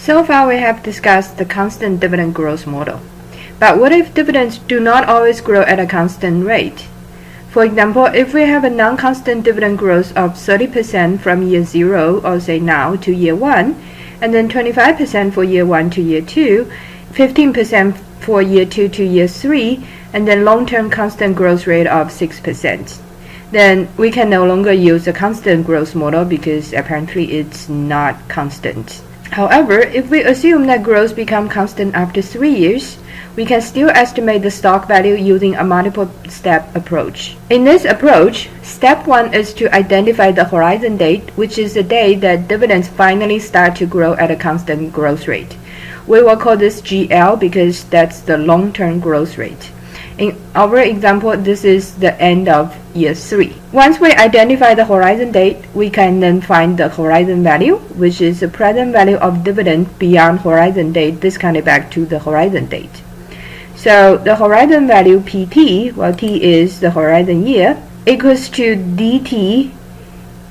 So far we have discussed the constant dividend growth model. But what if dividends do not always grow at a constant rate? For example, if we have a non-constant dividend growth of 30% from year 0, or say now, to year 1, and then 25% for year 1 to year 2, 15% for year 2 to year 3, and then long-term constant growth rate of 6%. Then we can no longer use a constant growth model because apparently it's not constant. However, if we assume that growth becomes constant after 3 years, we can still estimate the stock value using a multiple-step approach. In this approach, step 1 is to identify the horizon date, which is the day that dividends finally start to grow at a constant growth rate. We will call this GL because that's the long-term growth rate. In our example, this is the end of year 3. Once we identify the horizon date, we can then find the horizon value, which is the present value of dividend beyond horizon date discounted back to the horizon date. So the horizon value PT, well, T is the horizon year, equals to DT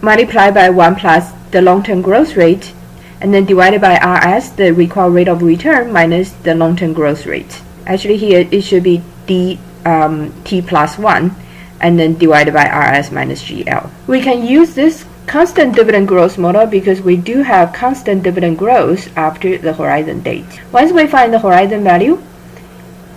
multiplied by 1 plus the long-term growth rate, and then divided by RS, the required rate of return, minus the long-term growth rate. Actually, here it should be T plus 1, and then divided by RS minus GL. We can use this constant dividend growth model because we do have constant dividend growth after the horizon date. Once we find the horizon value,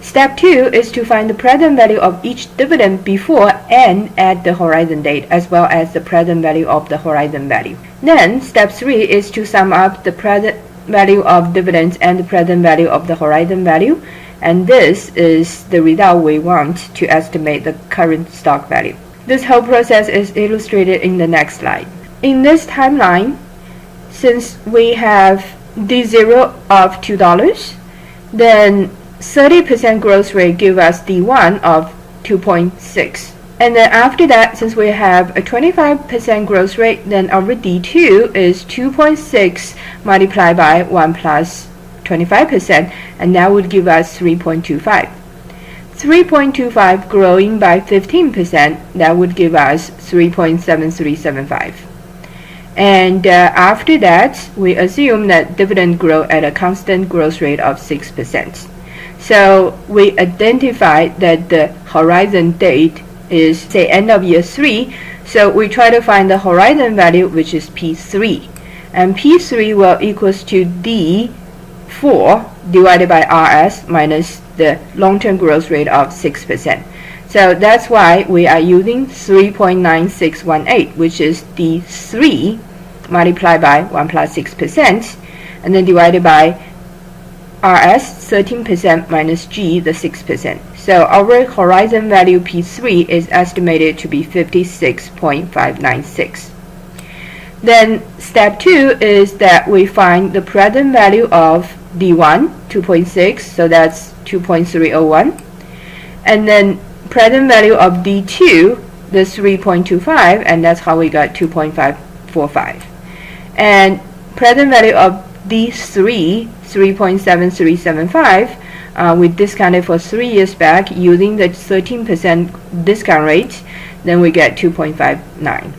step 2 is to find the present value of each dividend before and at the horizon date, as well as the present value of the horizon value. Then step 3 is to sum up the present value of dividends and the present value of the horizon value, and this is the result we want to estimate the current stock value. This whole process is illustrated in the next slide. In this timeline, since we have D0 of $2, then 30% growth rate gives us D1 of 2.6. And then after that, since we have a 25% growth rate, then our D2 is 2.6 multiplied by 1 plus 25%, and that would give us 3.25. 3.25 growing by 15%, that would give us 3.7375. And after that, we assume that dividend grow at a constant growth rate of 6%. So we identify that the horizon date is, say, end of year 3. So we try to find the horizon value, which is P3. And P3 will equals to D4 divided by RS minus the long-term growth rate of 6%. So that's why we are using 3.9618, which is D3 multiplied by 1 plus 6%, and then divided by RS 13% minus G, the 6%. So our horizon value P3 is estimated to be 56.596. Then step 2 is that we find the present value of D1, 2.6, so that's 2.301. And then present value of D2, the 3.25, and that's how we got 2.545. And present value of D3, 3.7375, we discounted for 3 years back using the 13% discount rate, then we get 2.59.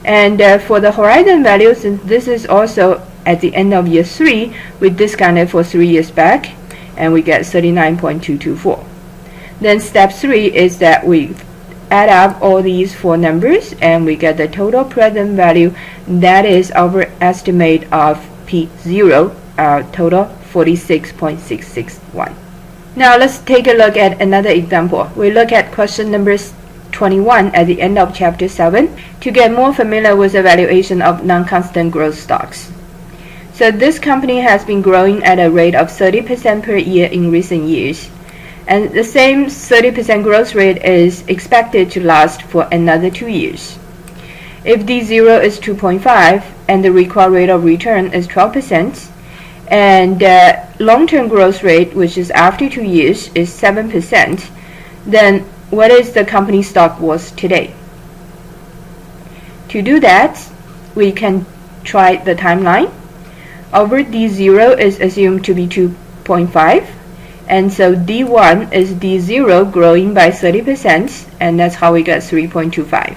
And for the horizon value, since this is also at the end of year 3, we discounted for 3 years back, and we get 39.224. Then step 3 is that we add up all these 4 numbers, and we get the total present value. That is our estimate of P0, total 46.661. Now let's take a look at another example. We look at question number 21 at the end of chapter 7 to get more familiar with the valuation of non-constant growth stocks. So this company has been growing at a rate of 30% per year in recent years, and the same 30% growth rate is expected to last for another 2 years. If D0 is 2.5 and the required rate of return is 12%, and long-term growth rate, which is after 2 years, is 7%, then what is the company stock worth today? To do that, we can try the timeline. Our D0 is assumed to be 2.5, and so D1 is D0 growing by 30%, and that's how we get 3.25.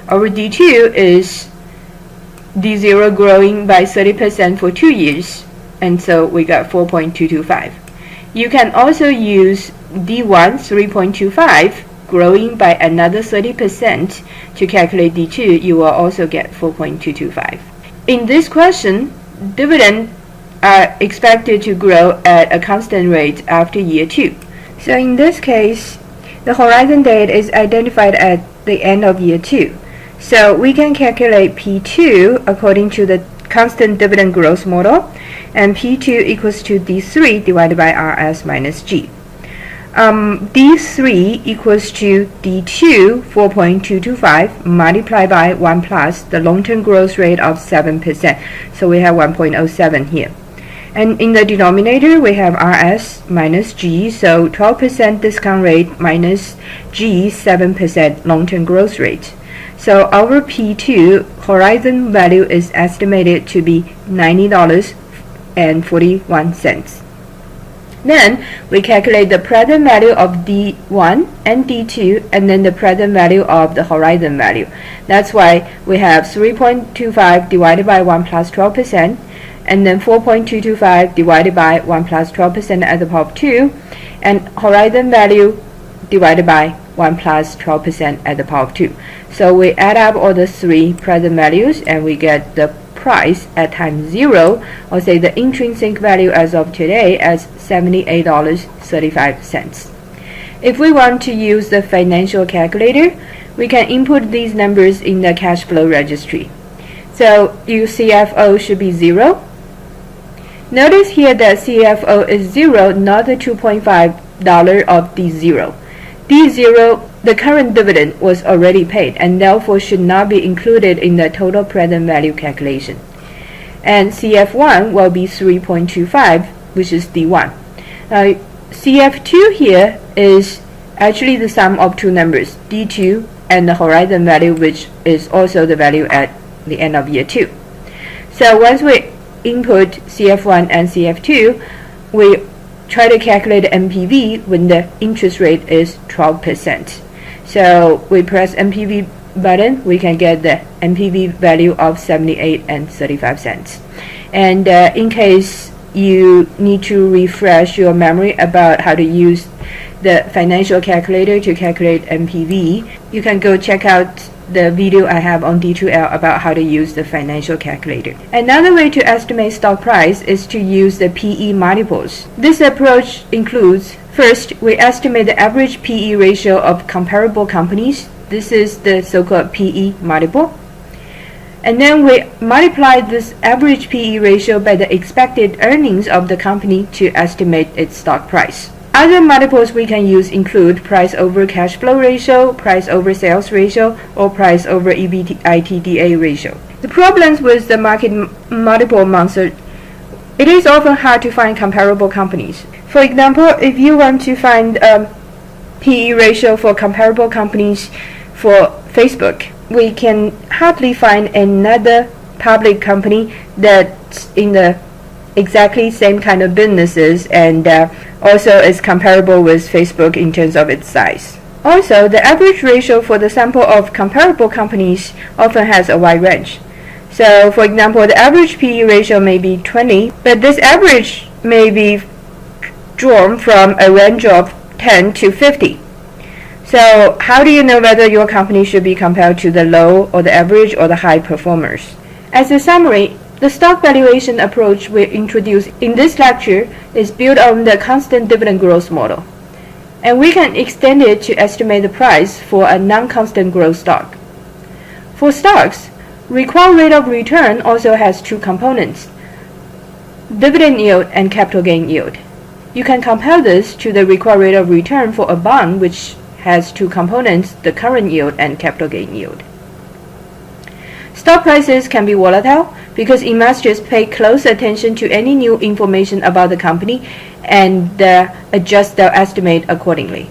Our D2 is D0 growing by 30% for 2 years, and so we got 4.225. You can also use D1 3.25 growing by another 30% to calculate D2. You will also get 4.225. In this question, dividends are expected to grow at a constant rate after year 2. So in this case, the horizon date is identified at the end of year 2. So we can calculate P2 according to the constant dividend growth model, and P2 equals to D3 divided by RS minus G. D3 equals to D2 4.225 multiplied by 1 plus the long-term growth rate of 7%. So we have 1.07 here. And in the denominator, we have RS minus G, so 12% discount rate minus G, 7% long-term growth rate. So our P2 horizon value is estimated to be $90.41. Then we calculate the present value of D1 and D2, and then the present value of the horizon value. That's why we have 3.25 divided by 1 plus 12%, and then 4.225 divided by 1 plus 12% at the power of 2, and horizon value divided by 1 plus 12% at the power of 2. So we add up all the three present values and we get the price at time 0, or say the intrinsic value as of today, as $78.35. If we want to use the financial calculator, we can input these numbers in the cash flow registry. So your CFO should be 0. Notice here that CFO is 0, not the $2.5 of D0. D0, the current dividend was already paid and therefore should not be included in the total present value calculation. And CF1 will be 3.25, which is D1. CF2 here is actually the sum of two numbers, D2 and the horizon value, which is also the value at the end of year 2. So once we input CF1 and CF2, we try to calculate the NPV when the interest rate is 12%. So we press NPV button, we can get the NPV value of $78.35. And in case you need to refresh your memory about how to use the financial calculator to calculate NPV, you can go check out the video I have on D2L about how to use the financial calculator. Another way to estimate stock price is to use the PE multiples. This approach includes, first, we estimate the average PE ratio of comparable companies. This is the so-called PE multiple. And then we multiply this average PE ratio by the expected earnings of the company to estimate its stock price. Other multiples we can use include price over cash flow ratio, price over sales ratio, or price over EBITDA ratio. The problems with the market multiple monster, it is often hard to find comparable companies. For example, if you want to find PE ratio for comparable companies for Facebook, we can hardly find another public company that's in the exactly same kind of businesses and also is comparable with Facebook in terms of its size. Also, the average ratio for the sample of comparable companies often has a wide range. So, for example, the average PE ratio may be 20, but this average may be drawn from a range of 10 to 50. So, how do you know whether your company should be compared to the low or the average or the high performers? As a summary, the stock valuation approach we introduced in this lecture is built on the constant dividend growth model, and we can extend it to estimate the price for a non-constant growth stock. For stocks, required rate of return also has two components, dividend yield and capital gain yield. You can compare this to the required rate of return for a bond, which has two components, the current yield and capital gain yield. Stock prices can be volatile because investors pay close attention to any new information about the company and adjust their estimate accordingly.